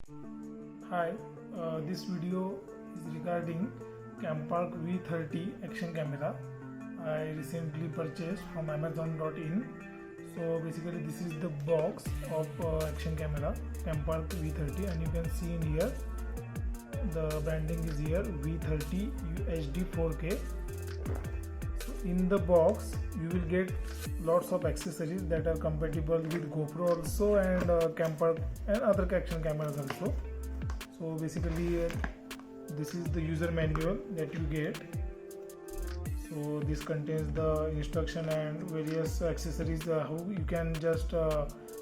Hi, this video is regarding Campark V30 action camera. I recently purchased from Amazon.in. So basically this is the box of action camera Campark V30, and you can see in here the branding is here V30 UHD 4K. So in the box you will get lots of accessories that are compatible with GoPro also, and Campark and other action cameras also. So basically this is the user manual that you get. So this contains the instruction and various accessories, how you can just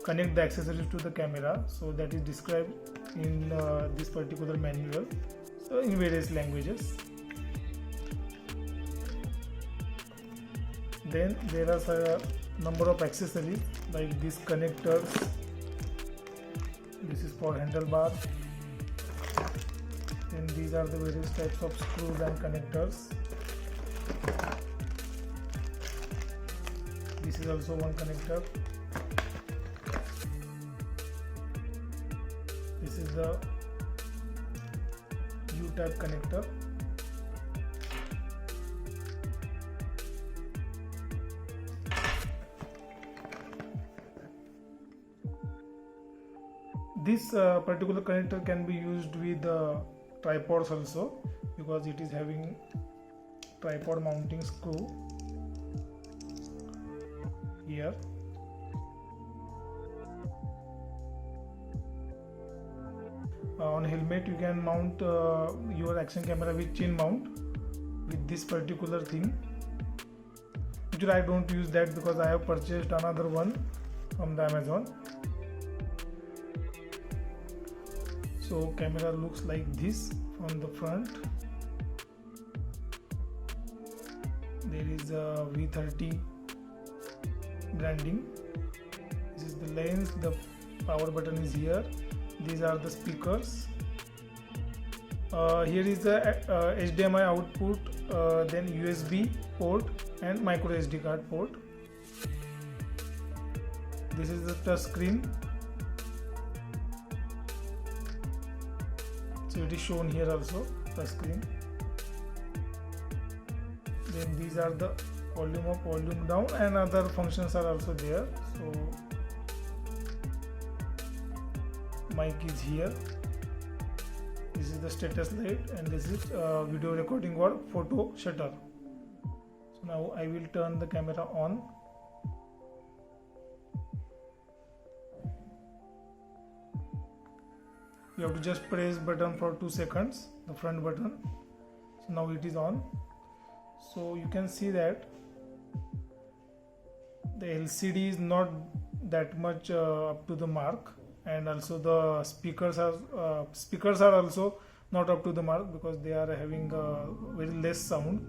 connect the accessories to the camera. So that is described in this particular manual, so in various languages. Then there are a number of accessories like these connectors. This is for handlebar. Then these are the various types of screws and connectors. This is also one connector. This is the U-type connector. This particular connector can be used with tripods also, because it is having tripod mounting screw here. On helmet you can mount your action camera with chin mount with this particular thing. Actually I don't use that because I have purchased another one from the Amazon. So camera looks like this from the front. There is a V30 branding. This is the lens, the power button is here. These are the speakers. Here is the HDMI output, then USB port and micro SD card port. This is the touch screen. So it is shown here also, touch screen. Then these are the volume up, volume down, and other functions are also there. So mic is here. This is the status light, and this is video recording or photo shutter. So now I will turn the camera on. You have to just press button for 2 seconds, the front button. So now it is on. So you can see that the LCD is not that much up to the mark, and also the speakers are also not up to the mark because they are having very less sound.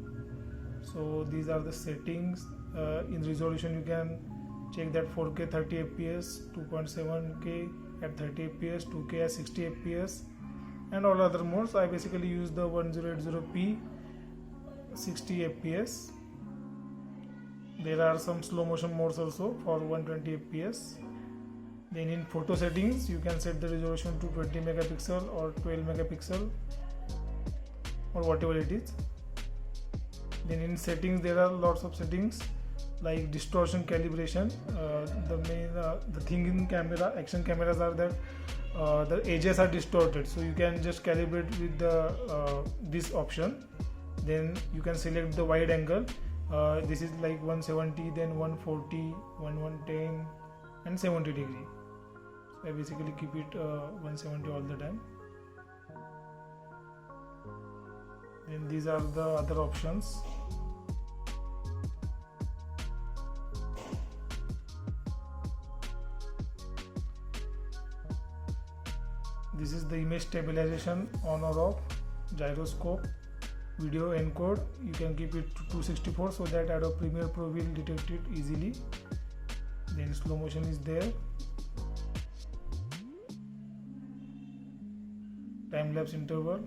So these are the settings. In resolution you can check that 4K 30 fps, 2.7K at 30 fps, 2K at 60 fps, and all other modes. I basically use the 1080p 60 fps. There are some slow motion modes also for 120 fps. Then in photo settings you can set the resolution to 20 megapixel or 12 megapixel or whatever it is. Then in settings there are lots of settings like distortion, calibration. The thing in action cameras are that the edges are distorted, so you can just calibrate with the this option. Then you can select the wide angle. This is like 170, then 140, 110 and 70 degree. So I basically keep it 170 all the time. Then these are the other options. This is the image stabilization, on or off, gyroscope, video encode. You can keep it to 264 so that Adobe Premiere Pro will detect it easily. Then slow motion is there. Time lapse interval.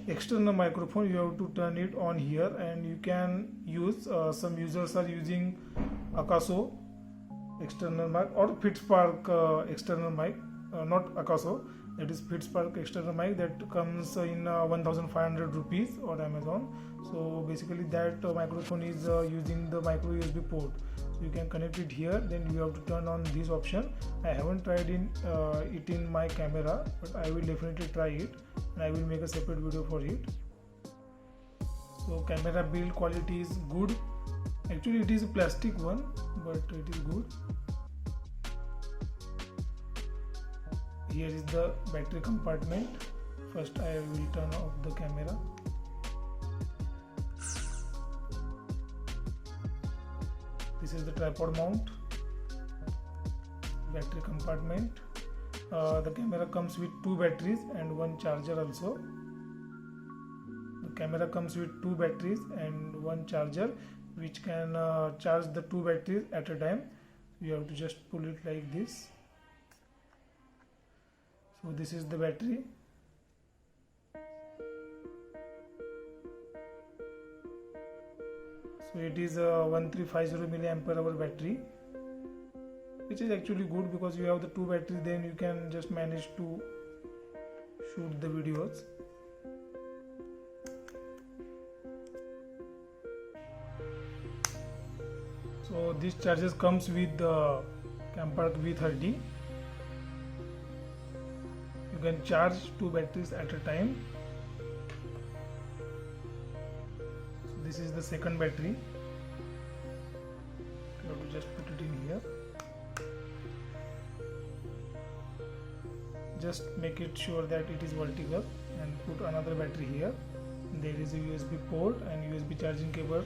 External microphone, you have to turn it on here, and you can use some users are using Akaso external mic or Fitzpark external mic. not Akaso, that is FitSpark external mic that comes in 1500 rupees on Amazon. So basically that microphone is using the micro USB port. So you can connect it here, then you have to turn on this option. I haven't tried it in my camera, but I will definitely try it and I will make a separate video for it. So camera build quality is good. Actually it is a plastic one, but it is good. Here is the battery compartment. First I will turn off the camera. This is the tripod mount, battery compartment. The camera comes with 2 batteries and 1 charger also. The camera comes with 2 batteries and 1 charger, which can charge the 2 batteries at a time. You have to just pull it like this. So this is the battery. So it is a 1350 mAh battery, which is actually good because you have the 2 batteries, then you can just manage to shoot the videos. So this charger comes with the Campark V30. You can charge 2 batteries at a time. So this is the second battery. You have to just put it in here. Just make it sure that it is vertical and put another battery here. There is a USB port and USB charging cable.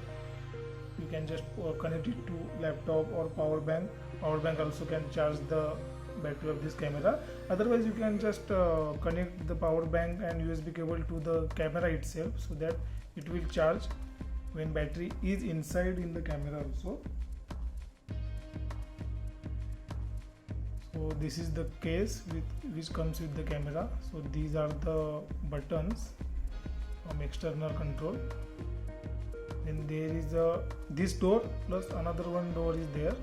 You can just connect it to laptop or power bank. Power bank also can charge the battery of this camera. Otherwise you can just connect the power bank and USB cable to the camera itself, so that it will charge when battery is inside in the camera also. So this is the case which comes with the camera. So these are the buttons from external control. Then there is this door plus another one door is there.